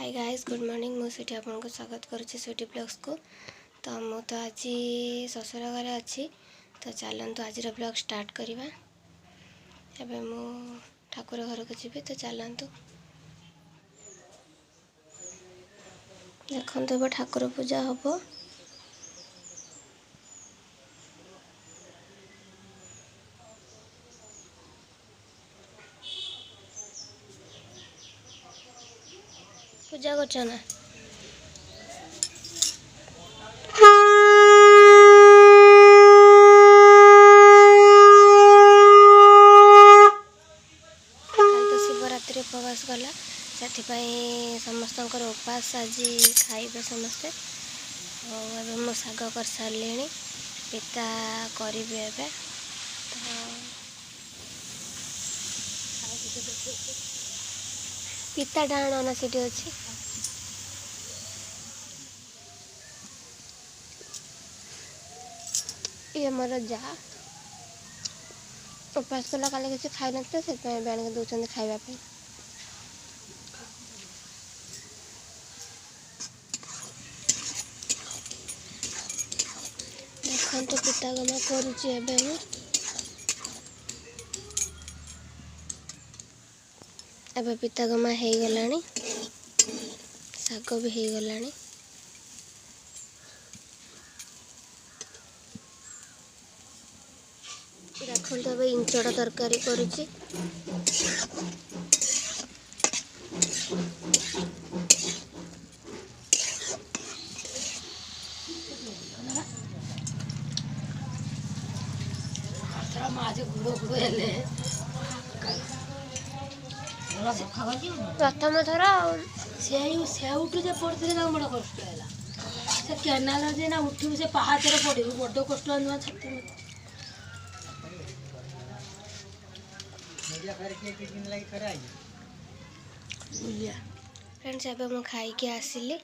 Hi guys good morning मु स्वीटी आपको स्वागत करुच्ची स्वीटी ब्लॉग्स को। तो मु तो आज ससुर घरे अच्छी तो चलतु आज ब्लॉग स्टार्ट करवा। एबे मु ठाकुर घर को जी तो चलतु देखो ठाकुर पूजा हम। पूजा कर ना शिवरात्रि उपवास गला से समस्त उपास आज खाइबे समस्ते। मो शाग कर सारे पिता करी पिता डाण ना सीटी अच्छी ये मोर जा उपास कला काले किसी खाई ना से आने दौरान खावाई देखो तो पिता गमा करुच्ची एबे पिता गमा हो गलानी शाग भी हो गलानी। देखो तो इंचड़ तरकारी करुच्ची प्रथम थर सेउठू जे पड़े बड़ कष्ट है से केनाल जे ना उठू से पहाड़ पड़े बड़ कष्ट नुआ छाती फ्रेंड्स एबे मु खाई के आसिली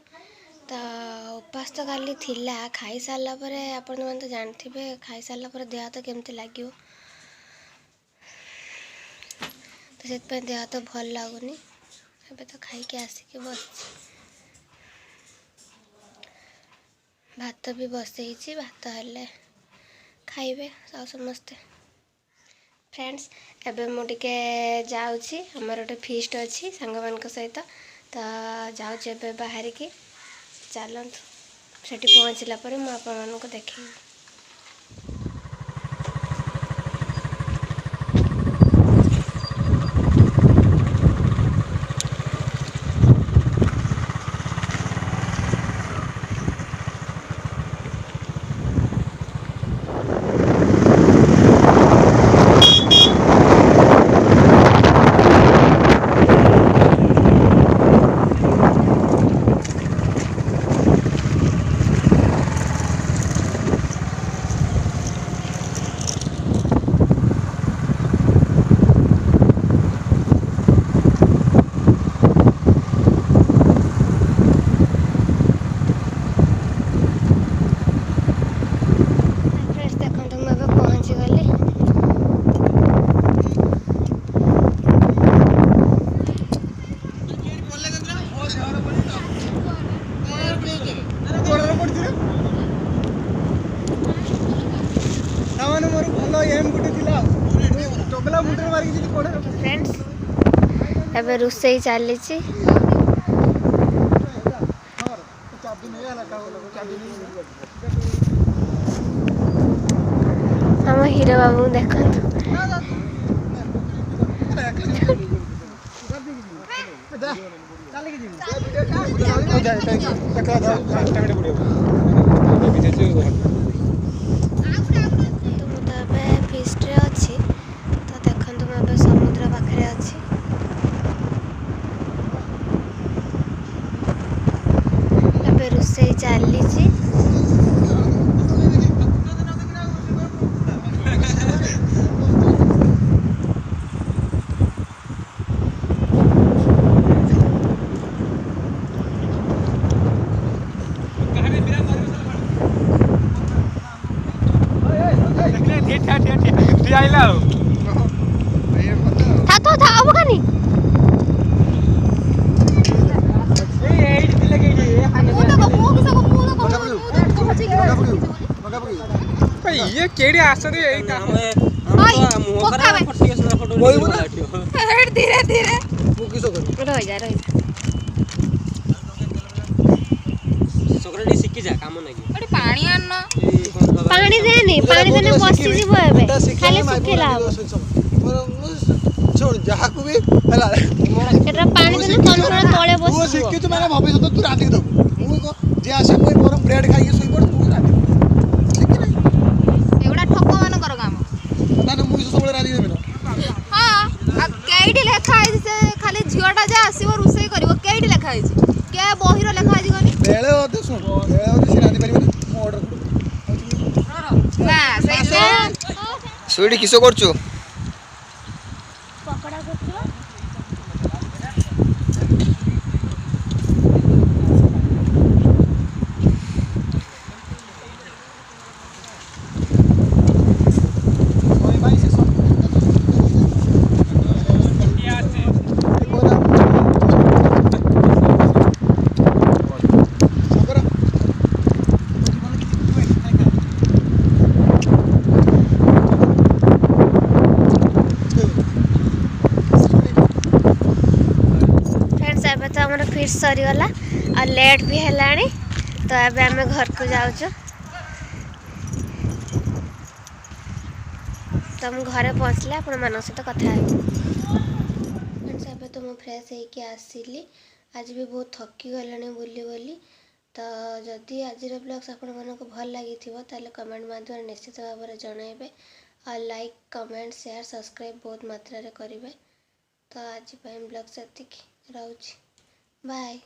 तो उपास तो काली थिला खाई सारला परे आपण मन तो जानथिबे खाई सारला परे देह तो केमती लागियो तो सेत पे देह तो भल लागुनी। एबे तो खाई के आसिके बस भात भी बसई भात हेले खाइबे सब समस्ते। फ्रेंड्स एबे मु टिके जाउची हमर गोटे फीस्ट अच्छी सांग मान सहित तो जाउची एबे बाहर की चलतु सेठी पहुँचला पर मु आपण मानक देखी। फ्रेंड्स एबे रुसई चली हम हीरो बाबू देख फिस्ट्रे अच्छी तो देखो मैं समुद्र पाखे अच्छी एबे रुसई चली आइला ये केडी आसरे एई ता धीरे धीरे ମୁଁ କିସ କରିବି ରହିଯା ସକରେଟି ଶିଖି ଯା କାମ ନାଗି ଗୋଟେ ପାଣି ଆଣନ ପାଣି ଦେନି ପାଣି ଦେନେ ବସିଯିବ ଏବେ ଖାଲି ଶୁଖିଲା ହବ ଶୁଣ ଯାହାକୁ ବି ହେଲା ଏଟା ପାଣି ଦେନେ କନକଣ ତଳେ ତୁ ବସିଯିବ ଶିଖିଛୁ ମାନେ ଭବିଷ୍ୟତ ତୁ ରାନ୍ଧିକି ଦବୁ ମୁଁ ଯିଏ ଆସିବ ମୁଁ ମୋର ବ୍ରେଡ୍ ଖାଇକି ଶୋଇପଡ଼ ତୁ ରାନ୍ଧିବୁ ଶିଖି ନାହିଁ ଏଗୁଡ଼ା ଠକ ମାନଙ୍କର କାମ ନା ନା ମୁଁ ସବୁବେଳେ ରାନ୍ଧିକି ଦେବି ନା ହଁ ଆଉ କେଇଠି ଲେଖା ହେଇଛି ସେ ଖାଲି ଝିଅଟା ଯେ ଆସିବ ରୋଷେଇ କରିବ କେଇଠି ଲେଖା ହେଇଛି କେ ବହିର ଲେଖା ହେଇଛି କନି ବେଳେ ଅଧେ ଶୁଣ ବେଳେ ଅଧେ ସେ ରାନ୍ଧି ପାରିବନି ମୁଁ ଅର୍ଡର କରିବି ନା ସେଇ ସୁଇଟି କିସ କରୁଛୁ ପକୋଡା କରୁଛୁ ଭାଇ ସେ ସବୁ फ्रेंड्स एबे तो हमर फिश सरीगला और लेट भी हेलानी तो एबे आमे घर को जाउछु तो हम घरे पहुँचले आपण मान सहित कथा है फ्रेंड्स एबे तो मैं फ्रेश होके आसिली आज भी बहुत थकी गलानी बुली बुली तो जदि आज ब्लॉग्स आपण मानको भल लागि थिबो ताले कमेंट माध्यम निश्चित भाव में जणाइबे और लाइक कमेंट शेयर सब्सक्राइब बहुत मात्रा रे करिवे तो आज ब्लॉग से रहूची बाय।